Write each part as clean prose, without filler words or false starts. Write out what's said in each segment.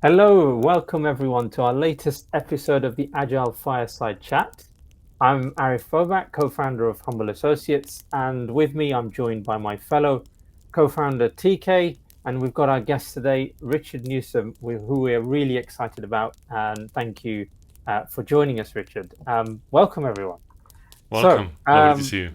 Hello, welcome everyone to our latest episode of the Agile Fireside Chat. I'm Arif Bobak, co-founder of Humble Associates, and with me I'm joined by my fellow co-founder TK, and we've got our guest today, Richard Newsome, who we're really excited about, and thank you for joining us, Richard. Welcome everyone. So, Welcome. Lovely to see you.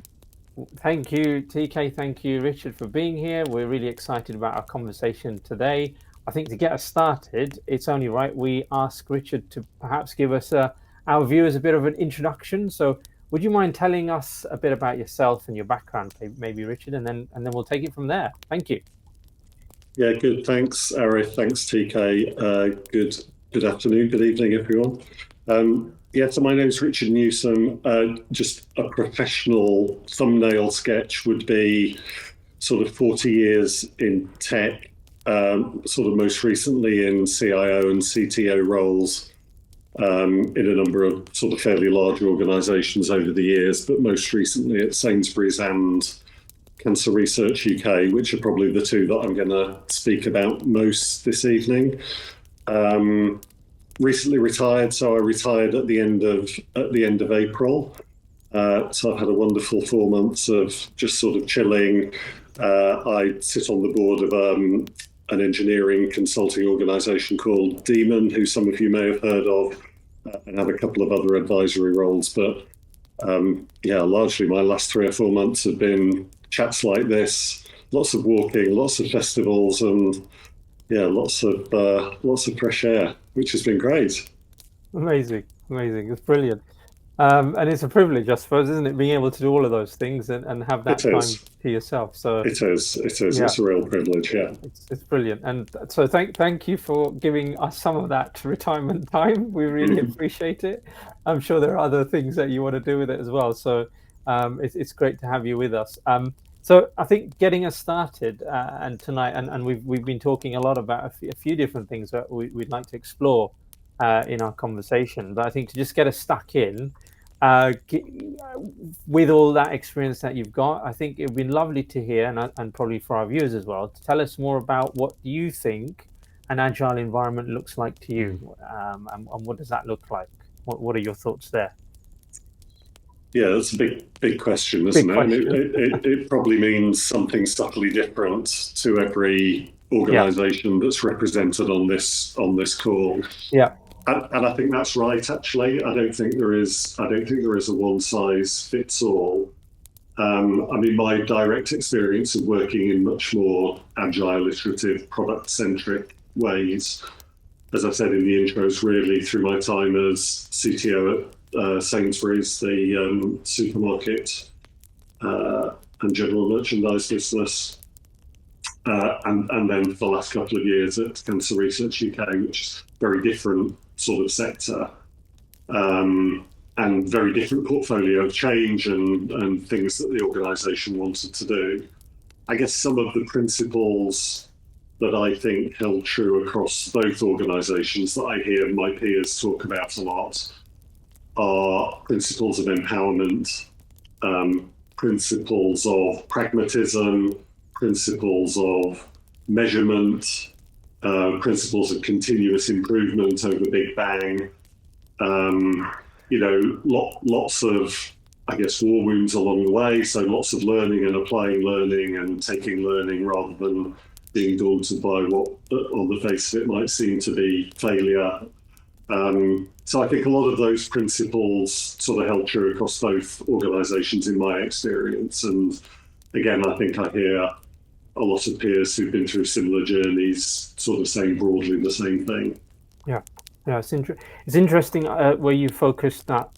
thank you, TK. Thank you, Richard, for being here. We're really excited about our conversation today. I think to get us started, it's only right we ask Richard to perhaps give us our viewers a bit of an introduction. So, would you mind telling us a bit about yourself and your background, maybe, Richard, and then we'll take it from there. Thank you. Yeah, good. Thanks, Arif. Thanks, TK. Good afternoon, good evening, everyone. So my name's Richard Newsome. Just a professional thumbnail sketch would be sort of 40 years in tech, sort of most recently in CIO and CTO roles in a number of sort of fairly large organisations over the years, but most recently at Sainsbury's and Cancer Research UK, which are probably the two that I'm going to speak about most this evening. Recently retired, so I retired at the end of April. So I've had a wonderful 4 months of just sort of chilling. I sit on the board of an engineering consulting organisation called Demon, who some of you may have heard of, and have a couple of other advisory roles. But largely my last 3 or 4 months have been chats like this, lots of walking, lots of festivals, and lots of fresh air, which has been great. Amazing. It's brilliant. And it's a privilege, I suppose, isn't it, being able to do all of those things and have that time to yourself. So it is. Yeah. It's a real privilege. Yeah, it's brilliant. And so thank you for giving us some of that retirement time. We really appreciate it. I'm sure there are other things that you want to do with it as well. So it's great to have you with us. So I think getting us started and tonight, and we've been talking a lot about a few different things that we'd like to explore in our conversation. But I think to just get us stuck in, with all that experience that you've got, I think it'd be lovely to hear, and probably for our viewers as well, to tell us more about what you think an agile environment looks like to you, and what does that look like? What are your thoughts there? Yeah, that's a big question, isn't it? And it probably means something subtly different to every organisation that's represented on this call. Yeah. And I think that's right. Actually, I don't think there is a one size fits all. I mean, my direct experience of working in much more agile, iterative, product centric ways, as I said in the intros, really through my time as CTO at Sainsbury's, the supermarket and general merchandise business. And then for the last couple of years at Cancer Research UK, which is very different sort of sector, and very different portfolio change and things that the organisation wanted to do. I guess some of the principles that I think held true across both organisations that I hear my peers talk about a lot are principles of empowerment, principles of pragmatism, principles of measurement, principles of continuous improvement over Big Bang. Lots of, I guess, war wounds along the way. So lots of learning and applying learning and taking learning rather than being daunted by what on the face of it might seem to be failure. So I think a lot of those principles sort of held true across both organisations in my experience. And again, I think I hear a lot of peers who've been through similar journeys sort of saying broadly the same thing. Yeah, it's interesting where you focused that.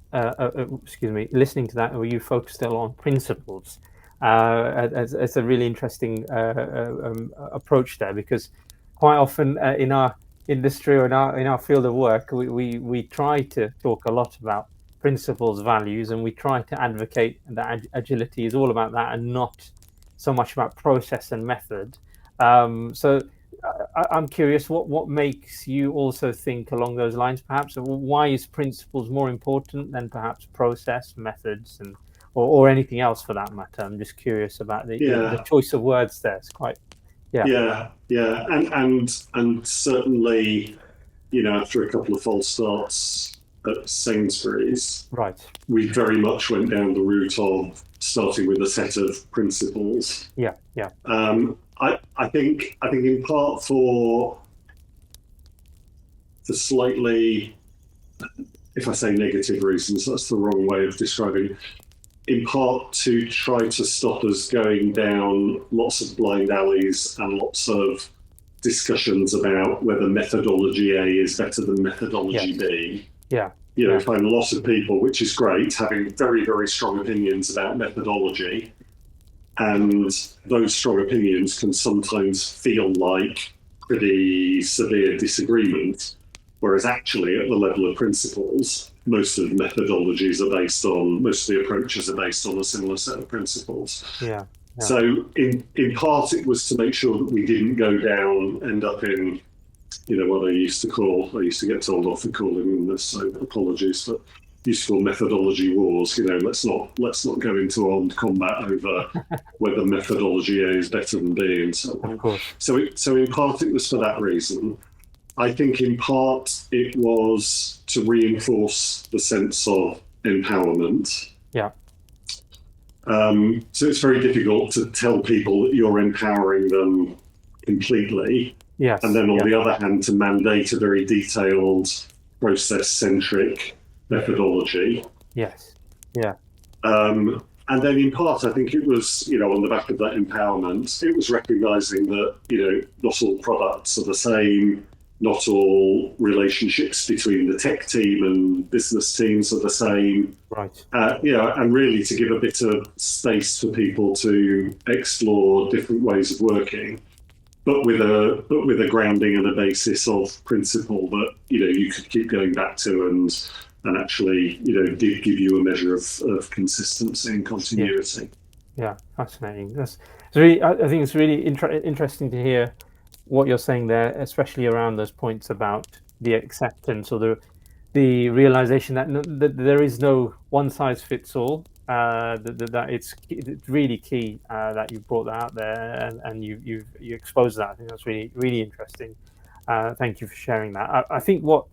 Listening to that, where you focused a lot on principles. It's a really interesting approach there, because quite often in our industry or in our field of work, we try to talk a lot about principles, values, and we try to advocate that agility is all about that and not so much about process and method. So I'm curious, what makes you also think along those lines, perhaps? Why is principles more important than perhaps process, methods, and or anything else for that matter? I'm just curious about the choice of words there. It's quite, and certainly after a couple of false starts at Sainsbury's, Right. we very much went down the route of starting with a set of principles. Yeah. Yeah. I think in part for slightly, if I say negative reasons, that's the wrong way of describing it. In part to try to stop us going down lots of blind alleys and lots of discussions about whether methodology A is better than methodology B. Yeah. You find a lot of people, which is great, having very, very strong opinions about methodology. And those strong opinions can sometimes feel like pretty severe disagreement. Whereas actually, at the level of principles, most of the approaches are based on a similar set of principles. Yeah. So in part, it was to make sure that we didn't end up in, what I used to get told off for calling this, so apologies, but used to call methodology wars. Let's not go into armed combat over whether methodology A is better than B and so on. Of course. So in part, it was for that reason. I think in part it was to reinforce the sense of empowerment. Yeah. So it's very difficult to tell people that you're empowering them completely. Yes. And then on the other hand, to mandate a very detailed, process-centric methodology. Yes. Yeah. And then in part, I think it was, on the back of that empowerment, it was recognizing that, not all products are the same. Not all relationships between the tech team and business teams are the same. Right. And really to give a bit of space for people to explore different ways of working, but with a grounding and a basis of principle that you could keep going back to and actually did give you a measure of consistency and continuity. Yeah, fascinating. I think it's really interesting to hear what you're saying there, especially around those points about the acceptance or the realization that there is no one size fits all. That it's really key that you brought that out there and you exposed that. I think that's really, really interesting. Thank you for sharing that. I think what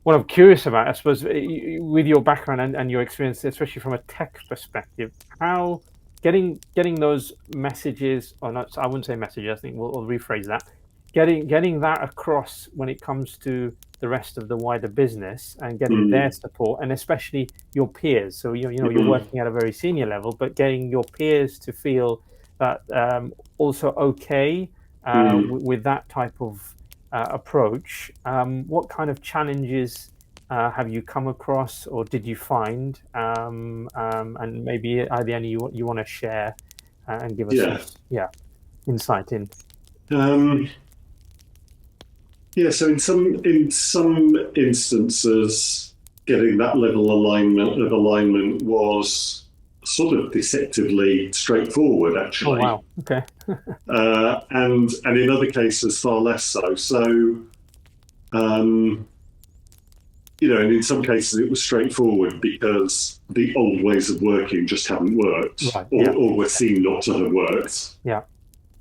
I'm curious about, I suppose, with your background and your experience, especially from a tech perspective, how getting those messages, or not, I wouldn't say messages, I think we'll rephrase that. Getting that across when it comes to the rest of the wider business and getting their support, and especially your peers. So you're working at a very senior level, but getting your peers to feel that also okay with that type of approach. What kind of challenges have you come across, or did you find? And maybe are there any you want to share and give us some insight in? So in some instances, getting that level of alignment was sort of deceptively straightforward, actually. Oh, wow. Okay. And in other cases, far less so. So, and in some cases, it was straightforward because the old ways of working just haven't worked, right. or were seen not to have worked. Yeah.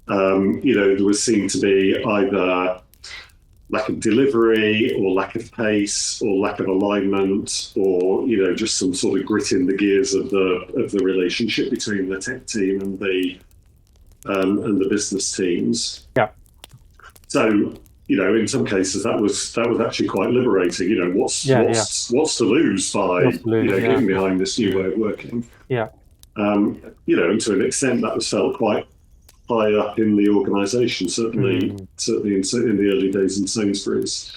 There was seen to be either lack of delivery or lack of pace or lack of alignment or just some sort of grit in the gears of the relationship between the tech team and the business teams. Yeah. So in some cases that was actually quite liberating. What's to lose by getting behind this new way of working? Yeah. And to an extent that was felt quite high up in the organisation, certainly in the early days in Sainsbury's.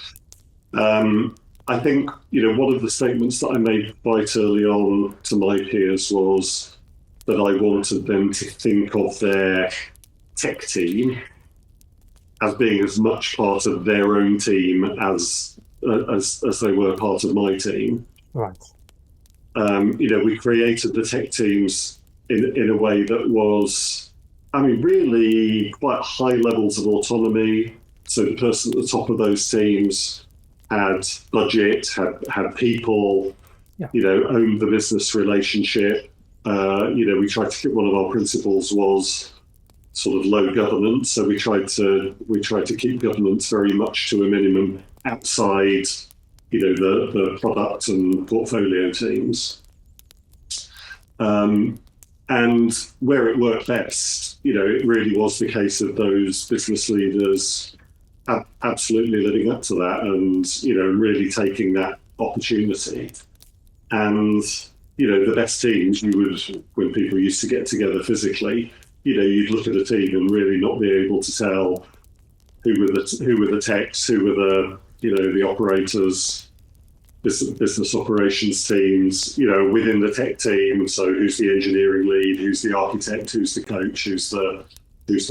I think one of the statements that I made quite early on to my peers was that I wanted them to think of their tech team as being as much part of their own team as they were part of my team. Right. We created the tech teams in a way that was, really quite high levels of autonomy. So the person at the top of those teams had budget, had people, owned the business relationship. We tried to, one of our principles was sort of low governance. So we tried to keep governance very much to a minimum outside, the product and portfolio teams. And where it worked best, it really was the case of those business leaders absolutely living up to that and, really taking that opportunity. And, the best teams, when people used to get together physically, you'd look at a team and really not be able to tell who were the techs, who were the operators, business operations teams, within the tech team. So who's the engineering lead, who's the architect, who's the coach, who's the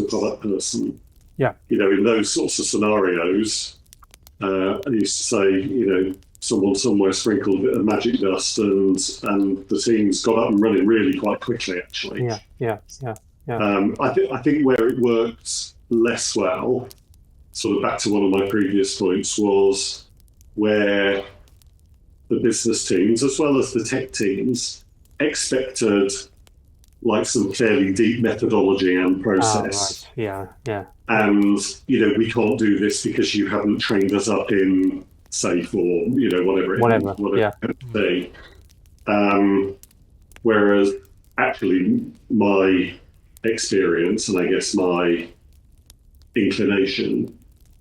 product person. Yeah. In those sorts of scenarios, I used to say, someone somewhere sprinkled a bit of magic dust, and the teams got up and running really quite quickly. Actually, yeah. I think where it worked less well, sort of back to one of my previous points, was where the business teams, as well as the tech teams, expected like some fairly deep methodology and process. Right. Yeah. And, we can't do this because you haven't trained us up in SAFe or, whatever it be. Whereas actually my experience, and I guess my inclination,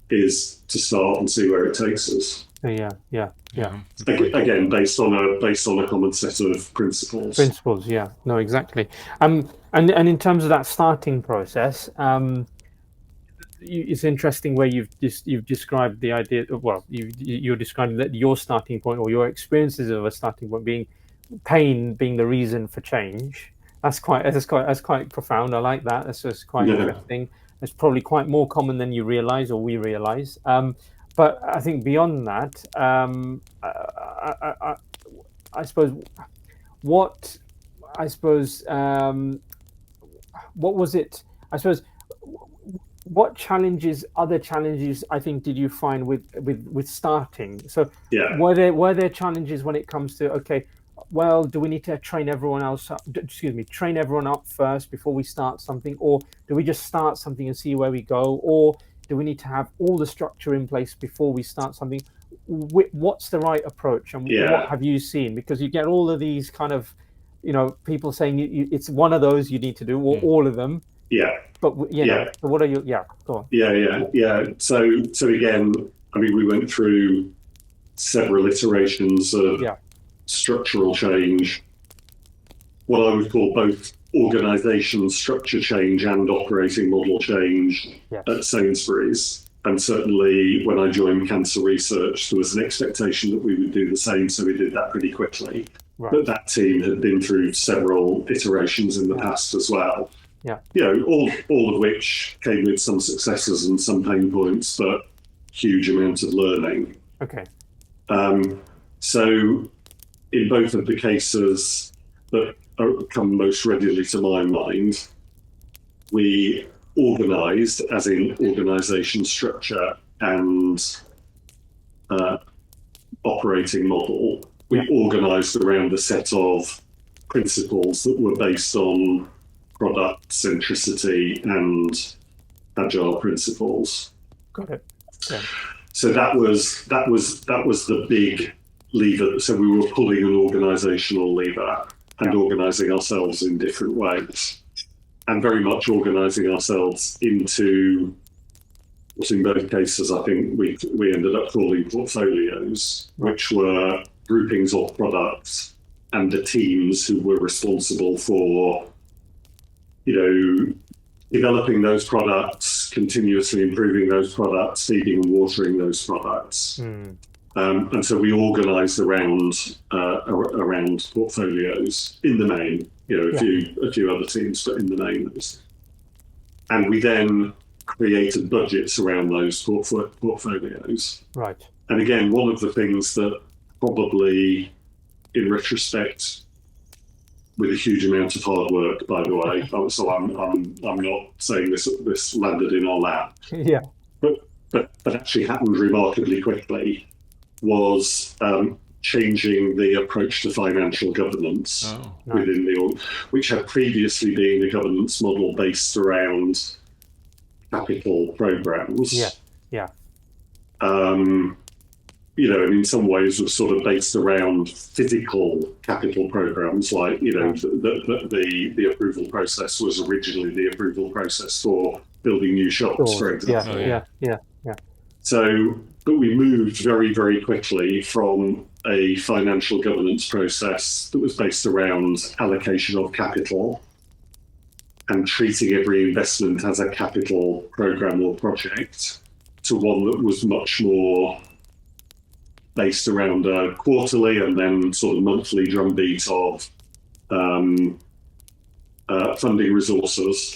is to start and see where it takes us. Yeah. Again, based on a common set of principles. Yeah. No, exactly. And in terms of that starting process, it's interesting where you've described the idea. Well, you're describing that your starting point or your experiences of a starting point being pain being the reason for change. That's quite profound. I like that. That's just quite interesting. It's probably quite more common than you realize or we realize. But I think beyond that, I suppose what was it? I suppose what other challenges I think did you find with starting? So were there challenges when it comes to, okay, well, do we need to train everyone up first before we start something, or do we just start something and see where we go, or do we need to have all the structure in place before we start something? What's the right approach, and what have you seen? Because you get all of these kind of, people saying it's one of those you need to do, or all of them. Yeah. But so what are you? Yeah, go on. Yeah. So again, I mean, we went through several iterations of structural change, what I would call both organisation structure change and operating model change at Sainsbury's. And certainly when I joined cancer research, there was an expectation that we would do the same, so we did that pretty quickly. Right. But that team had been through several iterations in the past as well. Yeah. All of which came with some successes and some pain points, but huge amounts of learning. Okay. So in both of the cases that come most readily to my mind, we organised, as in organisation structure and operating model, we organised around a set of principles that were based on product centricity and agile principles. Got it. Yeah. So that was the big lever. So we were pulling an organisational lever and organising ourselves in different ways, and very much organising ourselves into what in both cases I think we ended up calling portfolios, which were groupings of products and the teams who were responsible for developing those products, continuously improving those products, feeding and watering those products. And so we organised around portfolios in the main, a few other teams, but in the main. And we then created budgets around those portfolios. Right. And again, one of the things that probably, in retrospect, with a huge amount of hard work, by the way, so I'm not saying this landed in our lap. Yeah. But actually happened remarkably quickly, was changing the approach to financial governance within the org, which had previously been a governance model based around capital programs. Yeah. You know, and in some ways was sort of based around physical capital programs, like, you know, the approval process was originally the approval process for building new shops, for example. Yeah. So, but we moved very, very quickly from a financial governance process that was based around allocation of capital and treating every investment as a capital program or project to one that was much more based around a quarterly and then sort of monthly drumbeat of funding resources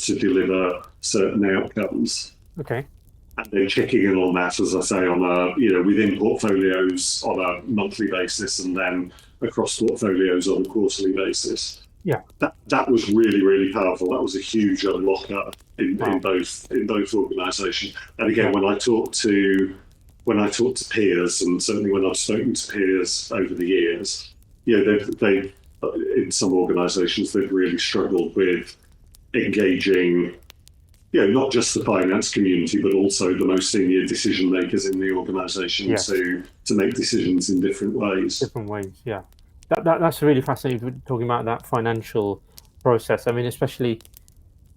to deliver certain outcomes. Okay. And then checking in on that, as I say, on a, you know, within portfolios on a monthly basis and then across portfolios on a quarterly basis. Yeah. That was really, really powerful. That was a huge unlocker in both organisations. And again, when I talk to peers, and certainly when I've spoken to peers over the years, you know, they've in some organisations they've really struggled with engaging, you know, not just the finance community, but also the most senior decision makers in the organisation to make decisions in different ways. Yeah. That's really fascinating, talking about that financial process. I mean, especially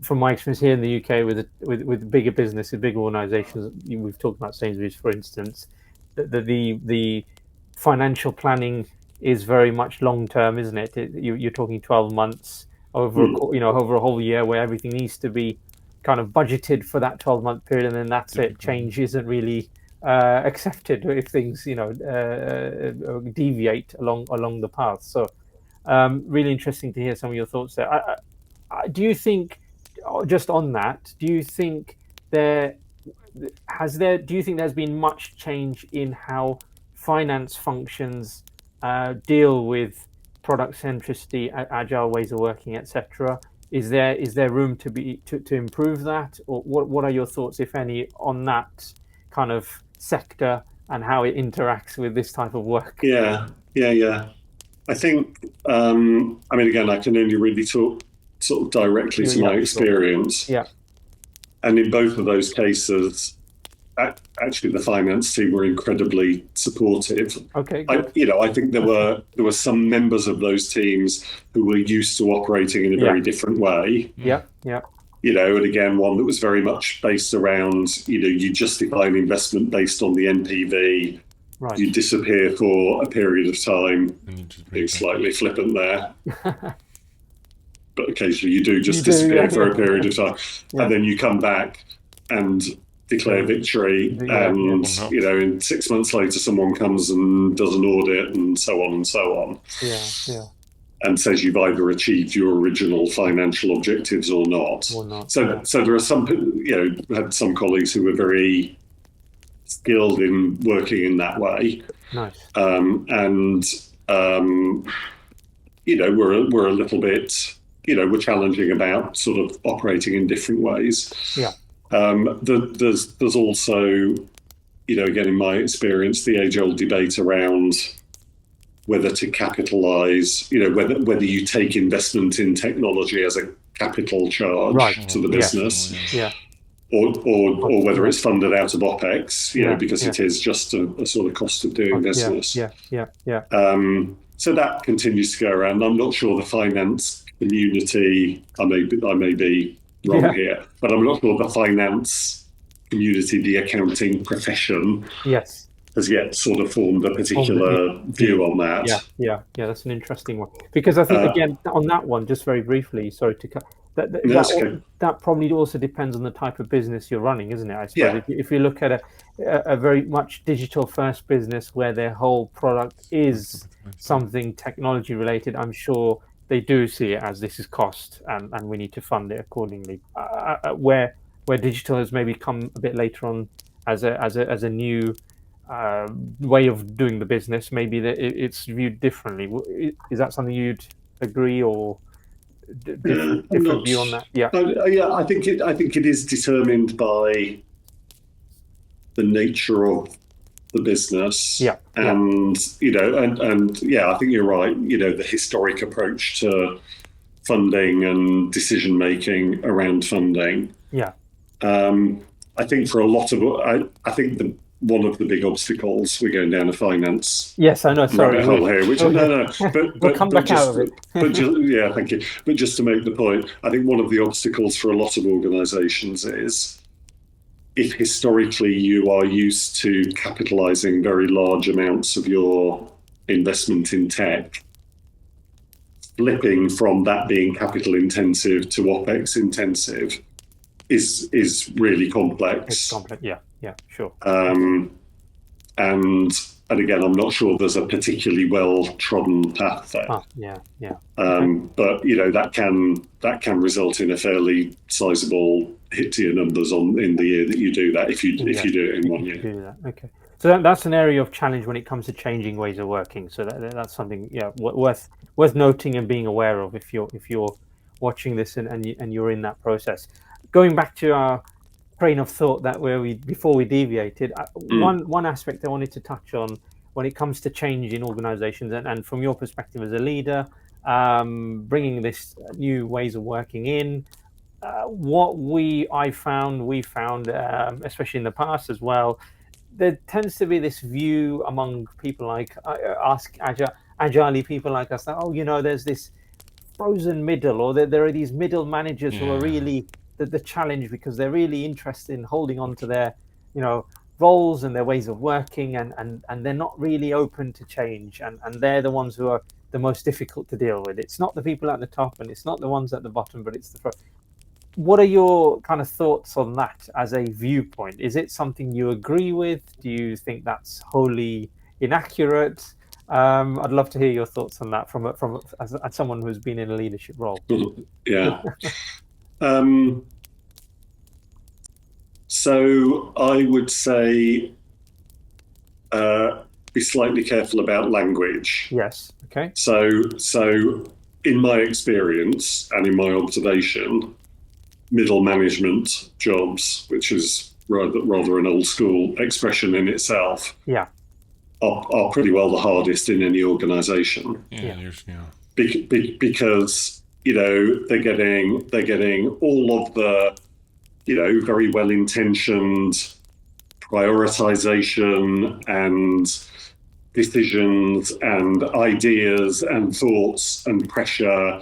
from my experience here in the UK with bigger businesses, big organisations. We've talked about Sainsbury's, for instance. The financial planning is very much long term, isn't it? You're talking 12 months over a whole year, where everything needs to be kind of budgeted for that 12-month period, and then that's it. Change isn't really accepted if things deviate along the path. So really interesting to hear some of your thoughts there. Do you think, just on that, do you think there's been much change in how finance functions deal with product centricity, agile ways of working, etc.? Is there room to improve that, or what are your thoughts, if any, on that kind of sector and how it interacts with this type of work? Yeah. I think, I mean, again, I can only really talk sort of directly to my experience. Yeah. And in both of those cases, actually, the finance team were incredibly supportive. Okay. Good. I think there were some members of those teams who were used to operating in a very different way. Yeah. You know, and again, one that was very much based around, you know, you justify an investment based on the NPV. Right. You disappear for a period of time. Being slightly flippant there. But occasionally you do just disappear for a period of time. And then you come back and declare victory, and you know, in 6 months later someone comes and does an audit and so on and so on. And says you've either achieved your original financial objectives or not. So there are some, you know, had some colleagues who were very skilled in working in that way. Nice. You know, we're a little bit, you know, we're challenging about sort of operating in different ways. Yeah. There's also, you know, again, in my experience, the age-old debate around whether to capitalise, you know, whether you take investment in technology as a capital charge to the business, or whether it's funded out of OPEX, you know, because it is just a sort of cost of doing business. So that continues to go around. I'm not sure the finance community, I may be wrong here, but I'm not sure the finance community, the accounting profession, has yet sort of formed a particular view on that. Yeah, that's an interesting one. Because I think, again, on that one, just very briefly, sorry to cut, that probably also depends on the type of business you're running, isn't it? I suppose if you look at a very much digital first business where their whole product is something technology related, I'm sure they do see it as this is cost and we need to fund it accordingly. Where digital has maybe come a bit later on as a new way of doing the business, maybe that it's viewed differently. Is that something you'd agree, or different view on that? I think it is determined by the nature of the business. Yeah. And and yeah, I think you're right. The historic approach to funding and decision making around funding. Yeah. I think for a lot of I think one of the big obstacles, we're going down a finance Yes, I know. Sorry, rabbit hole here, which no, we'll come back out of it. Yeah, thank you. But just to make the point, I think one of the obstacles for a lot of organisations is, if historically you are used to capitalising very large amounts of your investment in tech, flipping from that being capital intensive to OPEX intensive is really complex. It's complex, yeah, sure. And again, I'm not sure there's a particularly well trodden path there. Yeah. But that can result in a fairly sizable hit to your numbers in the year that you do that, if you do it in 1 year. Do that. Okay. So that's an area of challenge when it comes to changing ways of working. So that's something worth noting and being aware of if you're watching this and you're in that process. Going back to our train of thought before we deviated, one aspect I wanted to touch on when it comes to change in organizations and from your perspective as a leader, bringing this new ways of working in, what we found, especially in the past as well, there tends to be this view among people like us, agile people like us, that there's this frozen middle, or there are these middle managers who are really the challenge, because they're really interested in holding on to their roles and their ways of working, and they're not really open to change, and they're the ones who are the most difficult to deal with. It's not the people at the top and it's not the ones at the bottom, but it's the front. What are your kind of thoughts on that as a viewpoint? Is it something you agree with? Do you think that's wholly inaccurate? I'd love to hear your thoughts on that from as someone who's been in a leadership role. Yeah. So I would say be slightly careful about language. Yes. Okay. So in my experience and in my observation, middle management jobs, which is rather an old school expression in itself, are pretty well the hardest in any organisation. Because they're getting all of the very well intentioned prioritization and decisions and ideas and thoughts and pressure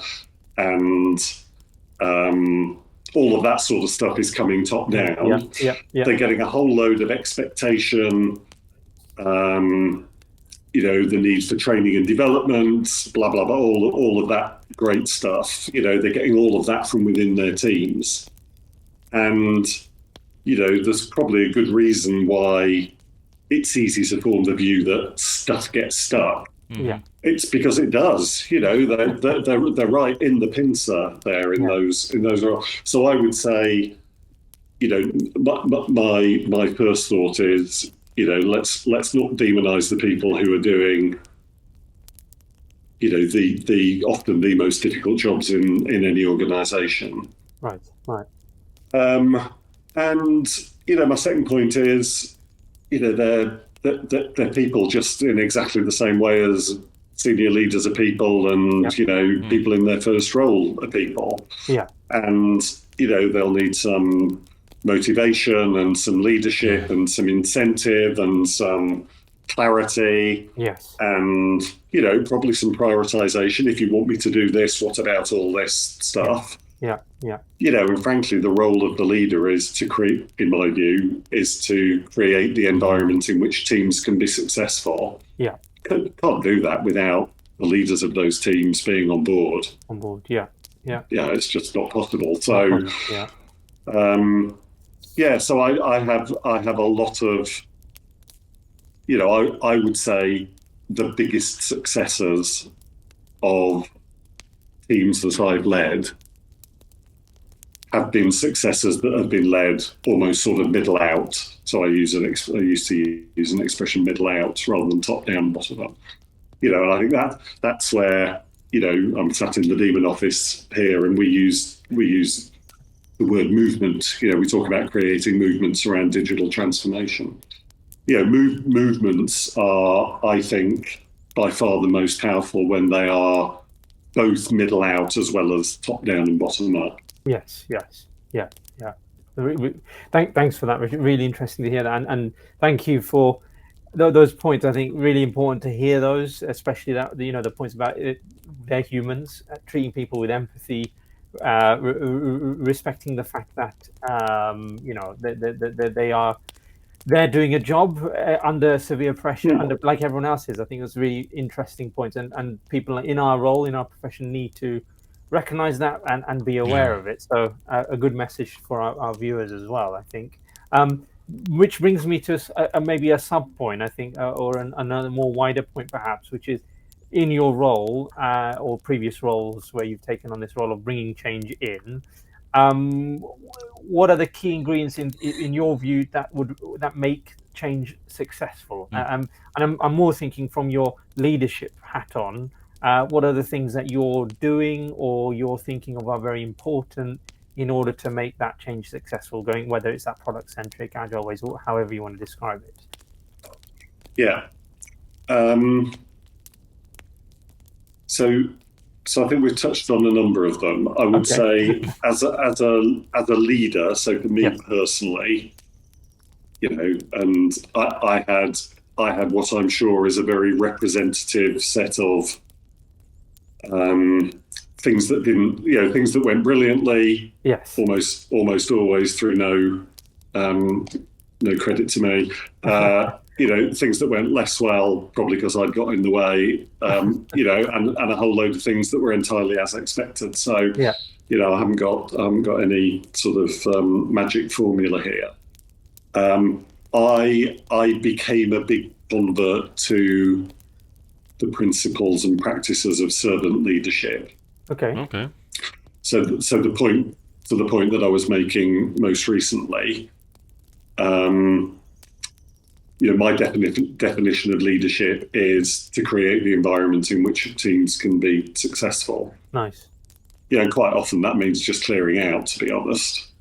and all of that sort of stuff is coming top down. They're getting a whole load of expectation, the need for training and development, blah, blah, blah, all of that great stuff. They're getting all of that from within their teams. And, there's probably a good reason why it's easy to form the view that stuff gets stuck. It's because it does. They're right in the pincer there in those roles. So I would say, my first thought is, let's not demonize the people who are doing, the often the most difficult jobs in any organization. Right. And my second point is, they're people just in exactly the same way as senior leaders are people, and people in their first role are people. And they'll need some motivation and some leadership and some incentive and some clarity. And probably some prioritization. If you want me to do this, what about all this stuff? And frankly, the role of the leader is to create, in my view, is to create the environment in which teams can be successful. Can't do that without the leaders of those teams being on board. It's just not possible. So, so I have a lot of, I would say the biggest successes of teams that I've led have been successes that have been led almost sort of middle out. So I used to use an expression middle out rather than top down, bottom up. And I think that's where I'm sat in the Demon office here, and we use the word movement. We talk about creating movements around digital transformation, movements are, I think, by far the most powerful when they are both middle out as well as top down and bottom up. Yes, yes, yeah, yeah. Thanks for that, Richard. Really interesting to hear that, and thank you for those points. I think really important to hear those, especially that the points about they're humans, treating people with empathy, respecting the fact that they are they're doing a job under severe pressure, under like everyone else is. I think that's a really interesting point, and people in our role, in our profession, need to recognize that and be aware Yeah. of it. So a good message for our viewers as well, I think. Which brings me to maybe a sub point, I think, or another more wider point perhaps, which is in your role or previous roles where you've taken on this role of bringing change in. Um, what are the key ingredients in your view that make change successful? And I'm more thinking from your leadership hat on. What are the things that you're doing or you're thinking of are very important in order to make that change successful? Going whether it's that product centric, agile ways, or however you want to describe it. Yeah. So I think we've touched on a number of them. I would say as a leader, so for me personally, and I had what I'm sure is a very representative set of things that didn't, things that went brilliantly. Yes. Almost always through no credit to me. Things that went less well, probably because I'd got in the way, and a whole load of things that were entirely as expected. So, I haven't got any sort of magic formula here. I became a big convert to the principles and practices of servant leadership. Okay. So the point that I was making most recently, my definition of leadership is to create the environment in which teams can be successful. Nice. And quite often that means just clearing out, to be honest.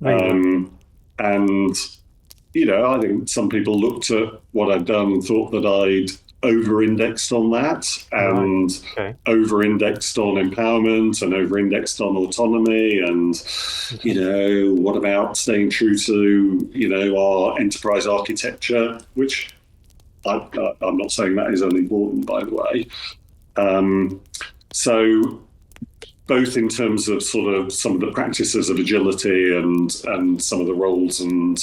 And I think some people looked at what I'd done and thought that I'd over-indexed on that and over-indexed on empowerment and over-indexed on autonomy and what about staying true to our enterprise architecture, which I'm not saying that is unimportant, by the way. So both in terms of sort of some of the practices of agility and some of the roles and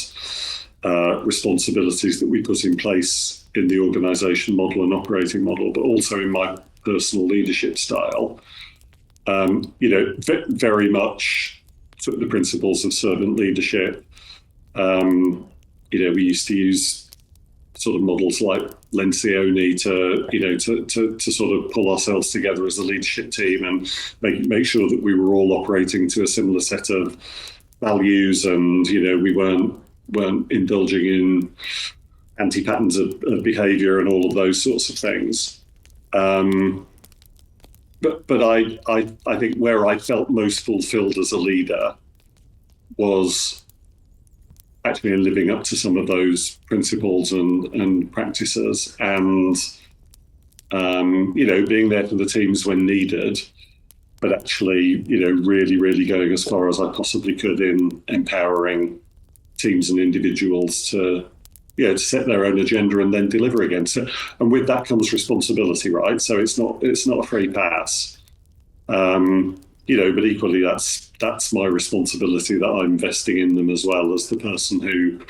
responsibilities that we put in place in the organization model and operating model, but also in my personal leadership style, very much sort of the principles of servant leadership. We used to use sort of models like Lencioni to sort of pull ourselves together as a leadership team and make sure that we were all operating to a similar set of values, and we weren't indulging in anti-patterns of behaviour and all of those sorts of things. But I think where I felt most fulfilled as a leader was actually in living up to some of those principles and practices, and being there for the teams when needed, but actually really going as far as I possibly could in empowering teams and individuals to set their own agenda and then deliver against it. And with that comes responsibility, right? So it's not a free pass. But equally that's my responsibility that I'm investing in them as well as the person who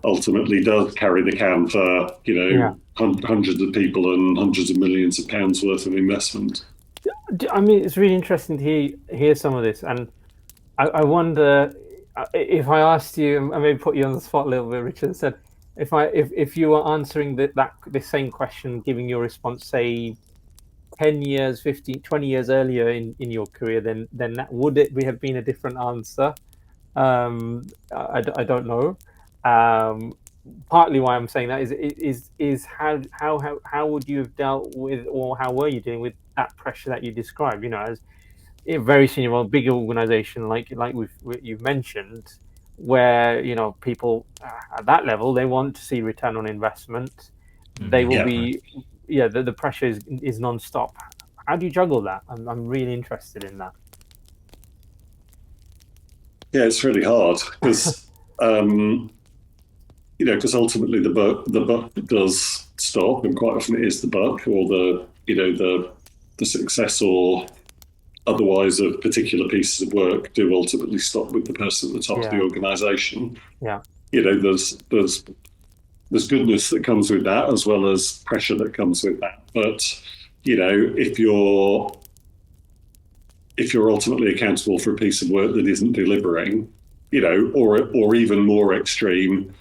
ultimately does carry the can for hundreds of people and hundreds of millions of pounds worth of investment. I mean, it's really interesting to hear some of this, and I wonder if I asked you, I maybe put you on the spot a little bit, Richard, said if you were answering the same question, giving your response, say 10 years, 15, 20 years earlier in your career, then that, would it have been a different answer? I don't know. Partly why I'm saying that is how would you have dealt with, or how were you dealing with that pressure that you described? As a very senior role, big organization like you've mentioned, where people at that level, they want to see return on investment. They will be, the pressure is non-stop. How do you juggle that? I'm really interested in that. Yeah, it's really hard because because ultimately the buck does stop, and quite often it is the buck or the success or otherwise of particular pieces of work do ultimately stop with the person at the top of the organisation. Yeah. There's goodness that comes with that as well as pressure that comes with that. But if you're ultimately accountable for a piece of work that isn't delivering, or even more extreme,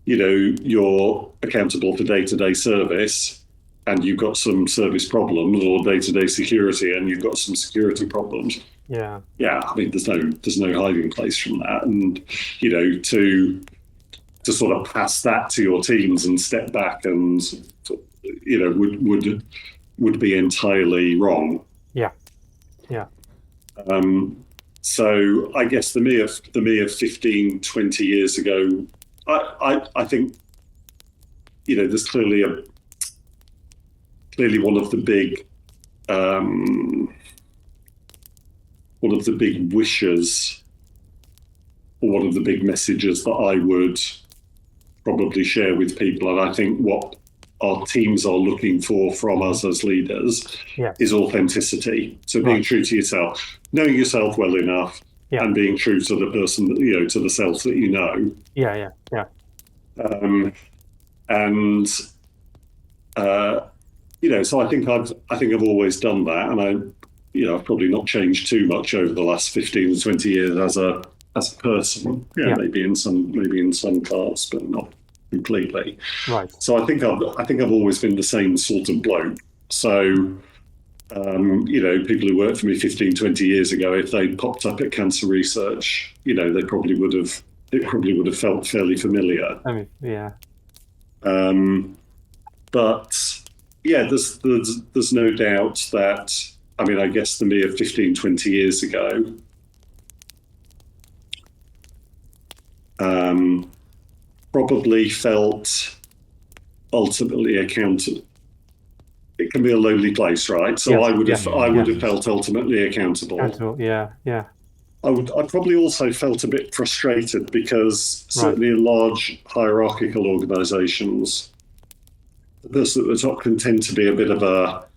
you're accountable for day-to-day service and you've got some service problems, or day-to-day security and you've got some security problems. Yeah. I mean, there's no hiding place from that. And, to sort of pass that to your teams and step back and, would be entirely wrong. Yeah. So I guess the me of 15, 20 years ago, I think, there's clearly one of the big wishes, or one of the big messages that I would probably share with people, and I think what our teams are looking for from us as leaders is authenticity. So being true to yourself, knowing yourself well enough, and being true to the person that, to the self that you know. So I think I've always done that, and I've probably not changed too much over the last 15 to 20 years as a person. Maybe in some parts, but not completely. Right. So I think I've always been the same sort of bloke. So people who worked for me 15, 20 years ago, if they'd popped up at Cancer Research, it probably would have felt fairly familiar. I mean, yeah. But there's no doubt that, I guess the me of 15, 20 years ago, probably felt ultimately accountable. It can be a lonely place, right? So I would have felt ultimately accountable. I probably also felt a bit frustrated because certainly in large hierarchical organisations, the person at the top can tend to be a bit of a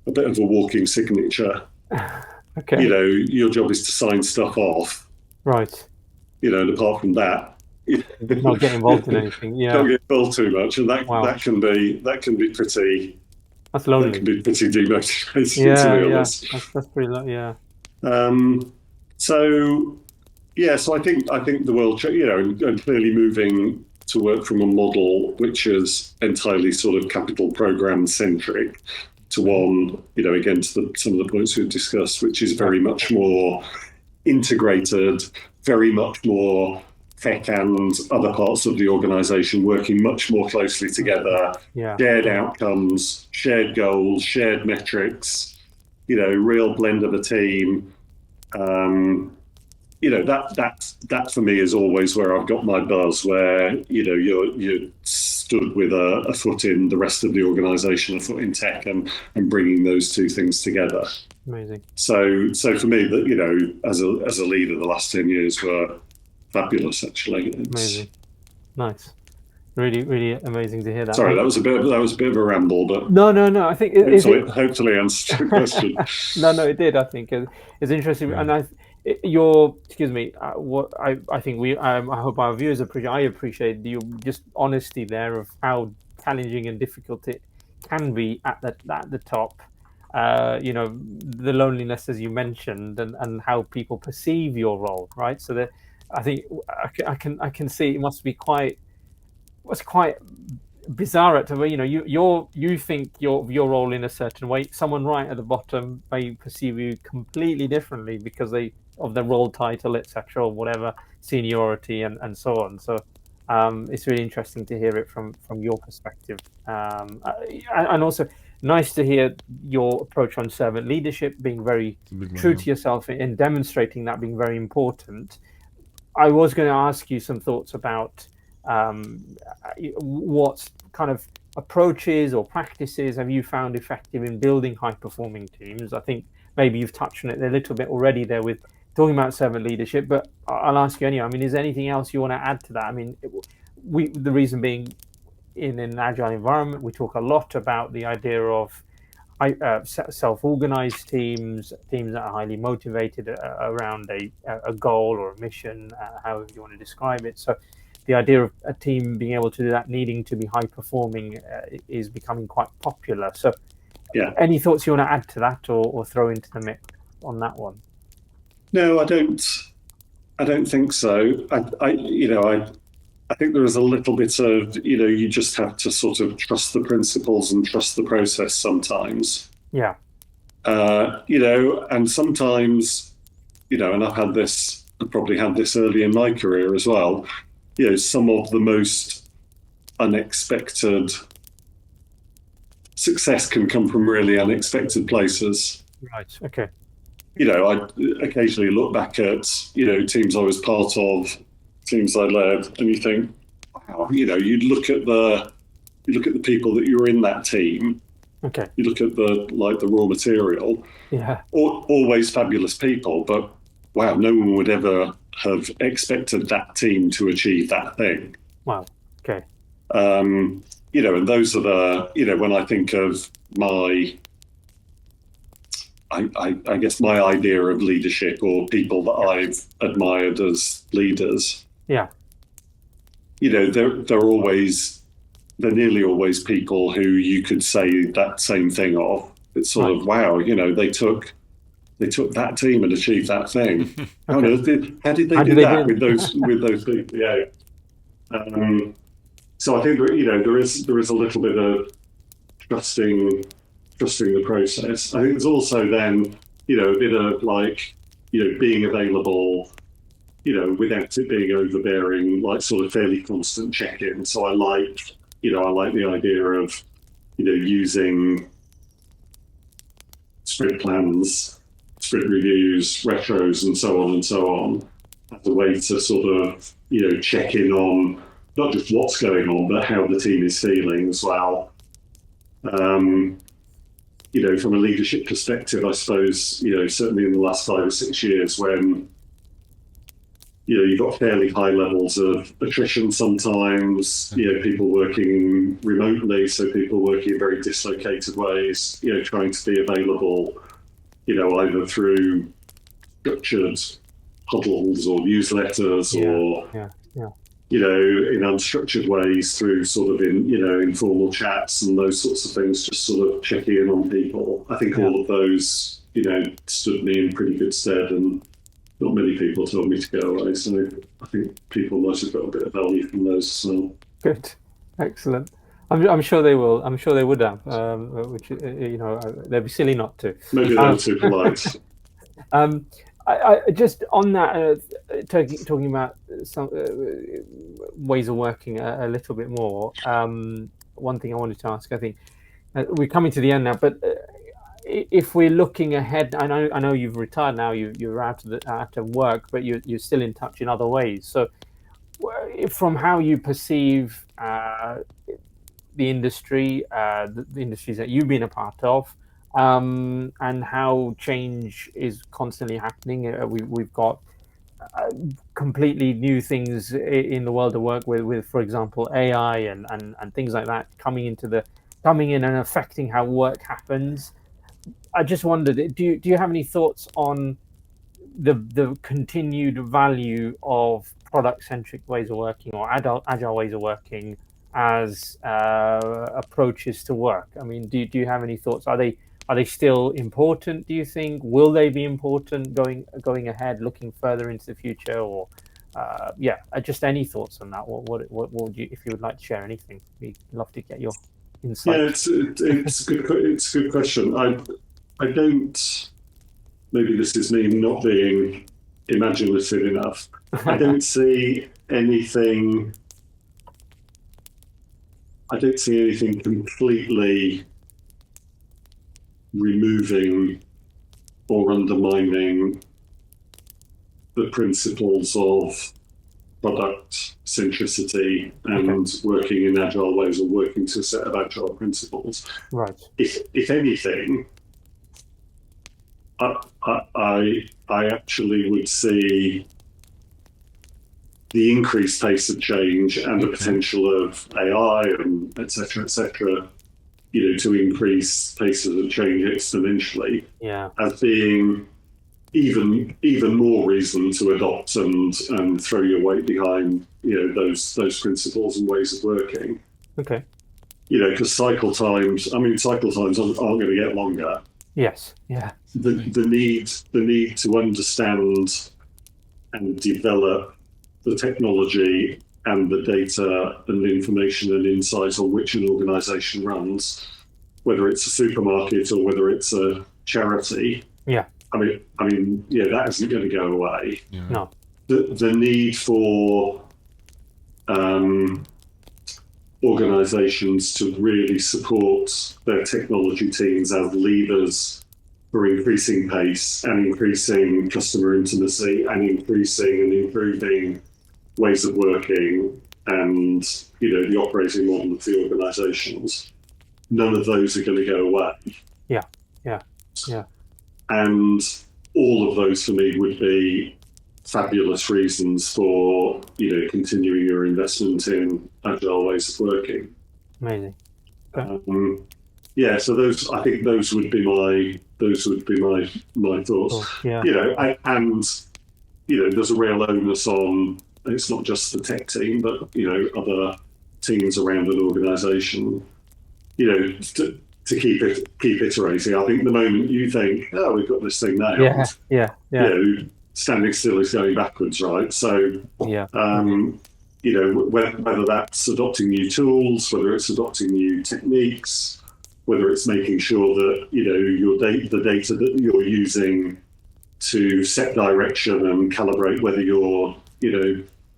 walking signature. Okay. Your job is to sign stuff off. Right. And apart from that, not get involved in anything. Yeah. Don't get involved too much, and that can be pretty. That's lonely. That can be pretty demotivating, to be honest. That's pretty low. Yeah. So I think the world, and clearly moving to work from a model which is entirely sort of capital program centric to one, again, to some of the points we've discussed, which is very much more integrated, very much more tech and other parts of the organisation working much more closely together, shared outcomes, shared goals, shared metrics, real blend of a team. That for me is always where I've got my buzz, where, you're stood with a foot in the rest of the organisation, a foot in tech, and bringing those two things together. Amazing. So for me, that, as a leader, the last 10 years were fabulous, actually. Amazing. Nice. Really, really amazing to hear that. Sorry, that was a bit of a ramble, but no. I think hopefully answered the question. No, it did. I think it's interesting, and excuse me. What I think I hope our viewers appreciate. I appreciate your just honesty there of how challenging and difficult it can be at the top. The loneliness, as you mentioned, and how people perceive your role, right? So that I think I can see it must be quite bizarre at where you think your role in a certain way, someone right at the bottom may perceive you completely differently because of their role title, etc., or whatever, seniority and so on. So it's really interesting to hear it from your perspective, and also nice to hear your approach on servant leadership, being very true to yourself and demonstrating that being very important. I was going to ask you some thoughts about what kind of approaches or practices have you found effective in building high performing teams. I think maybe you've touched on it a little bit already there with talking about servant leadership, but I'll ask you anyway. I mean, is there anything else you want to add to that? I mean, the reason being, in an agile environment, we talk a lot about the idea of self-organized teams, teams that are highly motivated around a goal or a mission, however you want to describe it. So the idea of a team being able to do that, needing to be high performing, is becoming quite popular. So Yeah. any thoughts you want to add to that, or throw into the mix on that one? No, I don't. I don't think so. I think there is a little bit of, you just have to sort of trust the principles and trust the process sometimes. Yeah. And sometimes, and I've probably had this early in my career as well, some of the most unexpected success can come from really unexpected places. Right. Okay. I occasionally look back at, teams I was part of, teams I led, and you think, wow, you look at the people that you were in that team. Okay. You look at the raw material. Yeah. Always fabulous people, but wow, no one would ever have expected that team to achieve that thing. Wow. Okay. And those are when I think of I guess my idea of leadership, or people that I've admired as leaders. Yeah. They're nearly always people who you could say that same thing of. It's sort of, wow, they took that team and achieved that thing. How did they do that with those people? Yeah. So I think there is a little bit of trusting the process. I think there's also then a bit of being available, without it being overbearing, sort of fairly constant check-in. So I like the idea of using sprint plans, sprint reviews, retros, and so on as a way to sort of check in on not just what's going on, but how the team is feeling as well. From a leadership perspective, I suppose, certainly in the last 5 or 6 years, when, you've got fairly high levels of attrition sometimes, people working remotely, so people working in very dislocated ways, trying to be available, either through structured huddles or newsletters or in unstructured ways through sort of informal chats and those sorts of things, just sort of checking in on people. I think all of those, stood me in pretty good stead, and not many people told me to go away. So I think people might have got a bit of value from those as well. Good. Excellent. I'm sure they will. I'm sure they would have, which, they'd be silly not to. Maybe they're too polite. I just on that, talking about some ways of working a little bit more. One thing I wanted to ask, I think we're coming to the end now, but if we're looking ahead, I know you've retired now. You're out of work, but you're still in touch in other ways. So, from how you perceive the industry, the industries that you've been a part of, and how change is constantly happening. We've got completely new things in the world of work with for example, AI and things like that coming in and affecting how work happens. I just wondered, do you have any thoughts on the continued value of product-centric ways of working, or agile ways of working, as approaches to work? I mean, do you have any thoughts? Are they still important, do you think? Will they be important going ahead, looking further into the future? Or just any thoughts on that? What would you, if you would like to share anything, we'd love to get your insight. Yeah, it's a good question. I don't, maybe this is me not being imaginative enough. I don't see anything completely removing or undermining the principles of product centricity and working in agile ways, or working to a set of agile principles. Right. If anything, I actually would see the increased pace of change and the potential of AI and et cetera, to increase paces of change exponentially, as being even more reason to adopt and throw your weight behind those principles and ways of working. Okay. Because cycle times aren't going to get longer. Yes. Yeah. The need to understand and develop the technology and the data and the information and insight on which an organisation runs, whether it's a supermarket or whether it's a charity. Yeah. That isn't going to go away. Yeah. No. The need for organisations to really support their technology teams as levers for increasing pace and increasing customer intimacy and increasing and improving ways of working and the operating model of the organisations. None of those are going to go away. Yeah. And all of those for me would be fabulous reasons for continuing your investment in agile ways of working. Amazing. Okay. So those would be my thoughts. Oh, yeah. And there's a real onus on, it's not just the tech team, but other teams around an organisation, to keep iterating. I think the moment you think, oh, we've got this thing nailed, standing still is going backwards, right? So, whether that's adopting new tools, whether it's adopting new techniques, whether it's making sure that the data that you're using to set direction and calibrate whether you're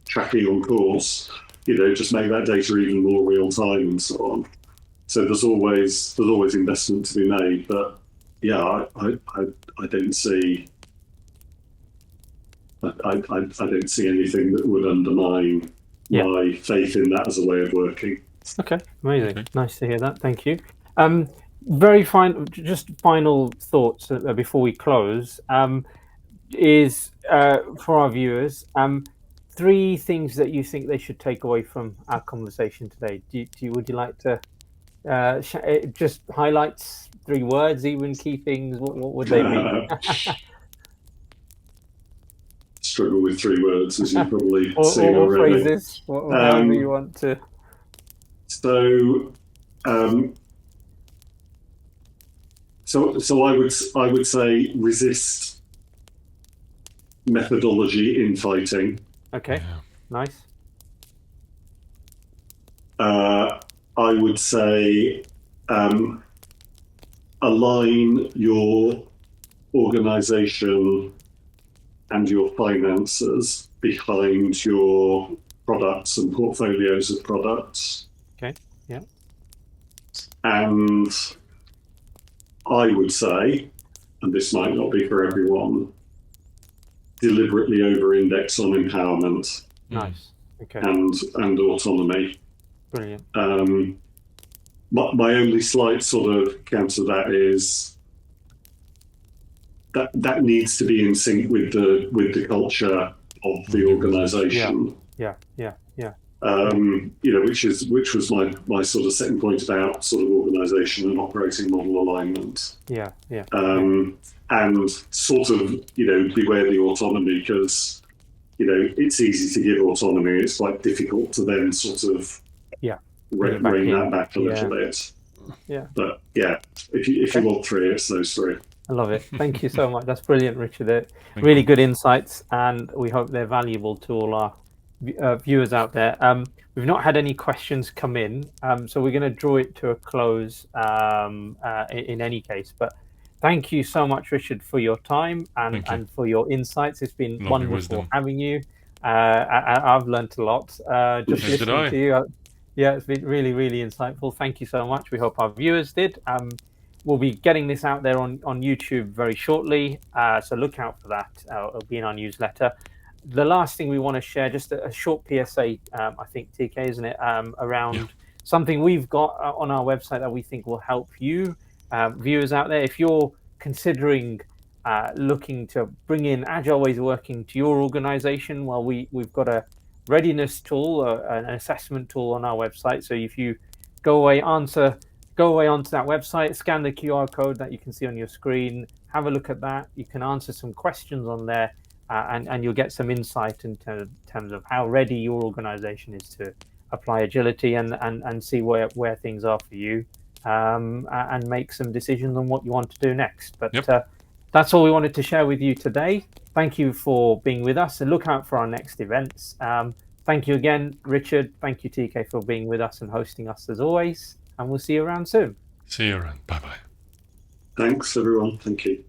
tracking on course, just make that data even more real time and so on. So there's always investment to be made, but I don't see anything that would undermine my faith in that as a way of working. Okay, amazing. Okay. Nice to hear that. Thank you. Just final thoughts before we close. Is for our viewers, 3 things that you think they should take away from our conversation today. Would you like to just highlight 3 words, even key things? What would they be? Struggle with 3 words, as you've probably seen or already. Phrases, however you want to. So I would say resist methodology infighting. Okay, nice. I would say align your organisation and your finances behind your products and portfolios of products. Okay, yeah. And I would say, and this might not be for everyone, deliberately over-index on empowerment. Nice. Okay. And autonomy. Brilliant. My only slight sort of counter to that is that needs to be in sync with the culture of the organisation. Yeah. Which was my sort of second point about sort of organisation and operating model alignment. Yeah. And sort of beware the autonomy, because it's easy to give autonomy. It's quite difficult to then sort of rein that back a little bit. Yeah. But if you want 3, it's those 3. I love it. Thank you so much. That's brilliant, Richard. Really good insights, and we hope they're valuable to all our viewers out there. We've not had any questions come in, so we're going to draw it to a close in any case. But thank you so much, Richard, for your time and for your insights. It's been wonderful having you. I've learned a lot just listening to you. It's been really, really insightful. Thank you so much. We hope our viewers did. We'll be getting this out there on YouTube very shortly, so look out for that. It'll be in our newsletter. the last thing we want to share, just a short PSA, I think, TK, isn't it, around something we've got on our website that we think will help you, viewers out there. If you're considering looking to bring in agile ways of working to your organization, well, we've got a readiness tool, an assessment tool on our website. So if you go away onto that website, scan the QR code that you can see on your screen, have a look at that. You can answer some questions on there, and you'll get some insight in terms of how ready your organization is to apply agility, and see where things are for you, and make some decisions on what you want to do next. But that's all we wanted to share with you today. Thank you for being with us, and look out for our next events. Thank you again, Richard. Thank you, TK, for being with us and hosting us as always. And we'll see you around soon. See you around. Bye-bye. Thanks, everyone. Thank you.